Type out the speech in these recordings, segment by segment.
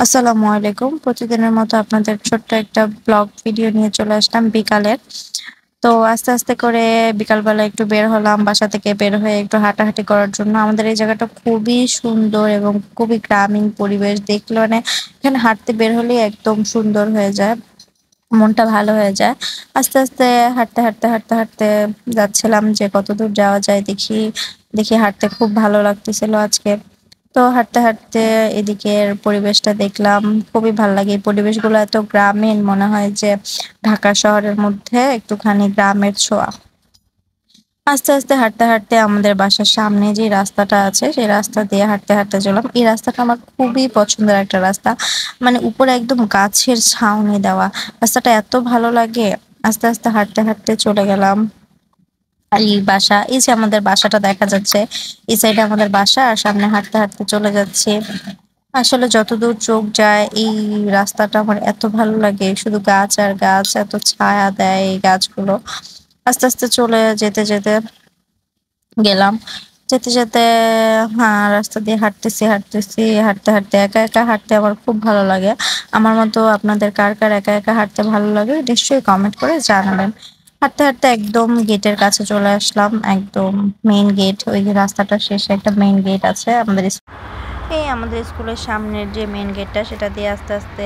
আসসালামু আলাইকুম। প্রতিদিনের মতো আপনাদের ছোট্ট একটা ব্লগ ভিডিও নিয়ে চলে আসলাম বিকালের। তো আস্তে, আস্তে করে বিকালবেলা একটু বের হলাম। বাসা থেকে বের হয়ে একটু হাঁটাহাঁটি করার জন্য। আমাদের এই জায়গাটা খুবই সুন্দর এবং খুবই গ্রামীণ পরিবেশ। দেখলে মানে এখানে হাঁটতে বের হলেই একদম সুন্দর হয়ে যায়। মনটা ভালো হয়ে যায়। আস্তে, আস্তে হাঁটতে যাচ্ছিলাম যে কতদূর যাওয়া যায় দেখি। দেখি হাঁটতে খুব ভালো লাগতেছিল আজকে। তো হাঁটতে এদিকের পরিবেশটা দেখলাম। খুবই ভাল লাগে। এই পরিবেশগুলো এত গ্রামীণ মনে হয় যে ঢাকা শহরের মধ্যে একটুখানি গ্রামের ছোঁয়া। আস্তে হাঁটতে আমাদের বাসার সামনে যে রাস্তাটা আছে সেই রাস্তা দিয়ে হাঁটতে চললাম। এই রাস্তাটা আমার খুবই পছন্দের একটা রাস্তা। মানে উপরে একদম গাছের ছাউনি দেওয়া। রাস্তাটা এত ভালো লাগে। আস্তে হাঁটতে চলে গেলাম। এই যে আমাদের বাসাটা দেখা যাচ্ছে। এই সাইডে আমাদের বাসা আর সামনে হাঁটতে চলে যাচ্ছি। আসলে যতদূর চোখ যায় এই রাস্তাটা আমার এত ভালো লাগে। শুধু গাছ আর গাছ, এত ছায়া দেয় এই গাছগুলো। আস্তে চলে যেতে গেলাম। যেতে রাস্তা দিয়ে হাঁটতেছি। একা হাঁটতে আমার খুব ভালো লাগে। আমার মতো আপনাদের কার একা হাঁটতে ভালো লাগে নিশ্চয়ই কমেন্ট করে জানাবেন। হাঁটতে একদম গেটের কাছে চলে আসলাম। একদম মেইন গেট। ওই যে রাস্তাটার শেষে একটা মেইন গেট আছে আমাদের স্কুলের সামনের যে মেইন গেটটা সেটা দিয়ে আস্তে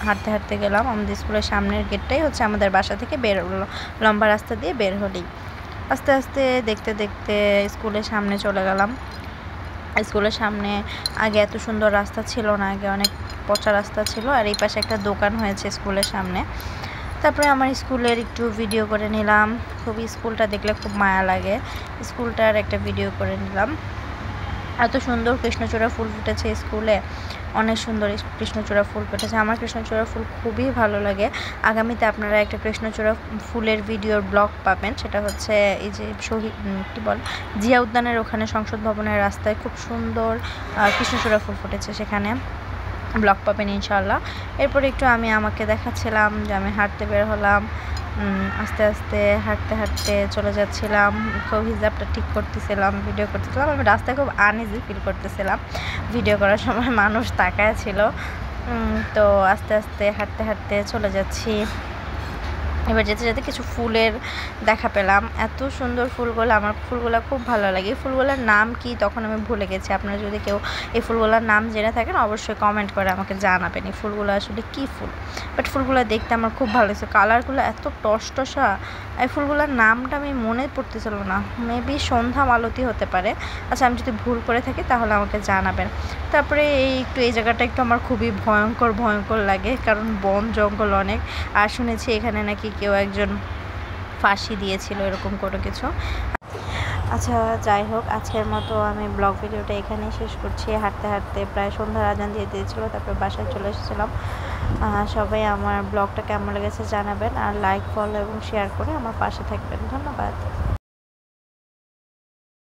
হাঁটতে গেলাম। আমাদের স্কুলের সামনের গেটটাই হচ্ছে আমাদের বাসা থেকে বের হলো। লম্বা রাস্তা দিয়ে বের হলেই। আস্তে দেখতে স্কুলের সামনে চলে গেলাম। স্কুলের সামনে আগে এত সুন্দর রাস্তা ছিল না। আগে অনেক পচা রাস্তা ছিল। আর এই পাশে একটা দোকান হয়েছে স্কুলের সামনে। তারপরে আমার স্কুলের একটু ভিডিও করে নিলাম। খুবই স্কুলটা দেখলে খুব মায়া লাগে। স্কুলটার একটা ভিডিও করে নিলাম। এত সুন্দর কৃষ্ণচূড়া ফুল ফুটেছে স্কুলে। অনেক সুন্দর কৃষ্ণচূড়া ফুল ফুটেছে। আমার কৃষ্ণচূড়া ফুল খুবই ভালো লাগে। আগামীতে আপনারা একটা কৃষ্ণচূড়া ফুলের ভিডিওর ব্লগ পাবেন। সেটা হচ্ছে এই যে জিয়া উদ্যানের ওখানে সংসদ ভবনের রাস্তায় খুব সুন্দর কৃষ্ণচূড়া ফুল ফুটেছে। সেখানে ব্লগ পাবেন ইনশাল্লাহ। এরপরে একটু আমি আমাকে দেখাচ্ছিলাম যে আমি হাঁটতে বের হলাম। আস্তে হাঁটতে চলে যাচ্ছিলাম। খুব হিজাবটা ঠিক করতেছিলাম, ভিডিও করতেছিলাম। আমি রাস্তায় খুব আনইজি ফিল করতেছিলাম। ভিডিও করার সময় মানুষ তাকায় ছিল। তো আস্তে হাঁটতে চলে যাচ্ছি। এবার যেতে কিছু ফুলের দেখা পেলাম। এত সুন্দর ফুলগুলো। আমার ফুলগুলো খুব ভালো লাগে। এই ফুলগুলোর নাম কি তখন আমি ভুলে গেছি। আপনারা যদি কেউ এই ফুলগুলোর নাম জেনে থাকেন অবশ্যই কমেন্ট করে আমাকে জানাবেন এই ফুলগুলো আসলে কী ফুল। বাট ফুলগুলো দেখতে আমার খুব ভালো লাগছে। কালারগুলো এত টসটসা। এই ফুলগুলোর নামটা আমি মনে পড়তেছিল না। মেবি সন্ধ্যা মালতী হতে পারে। আচ্ছা, আমি যদি ভুল করে থাকি তাহলে আমাকে জানাবেন। তারপরে এই জায়গাটা একটু আমার খুবই ভয়ঙ্কর লাগে, কারণ বন জঙ্গল অনেক। আর শুনেছি এখানে নাকি কেউ একজন ফাঁসি দিয়েছিল, এরকম কোনো কিছু। আচ্ছা, যাই হোক, আজকের মতো আমি ব্লগ ভিডিওটা এখানেই শেষ করছি। হাঁটতে প্রায় সন্ধ্যার আজান দিয়ে দিয়েছিল। তারপরে বাসায় চলে এসেছিলাম। সবাই আমার ব্লগটা কেমন লেগেছে জানাবেন। আর লাইক, ফলো এবং শেয়ার করে আমার পাশে থাকবেন। ধন্যবাদ।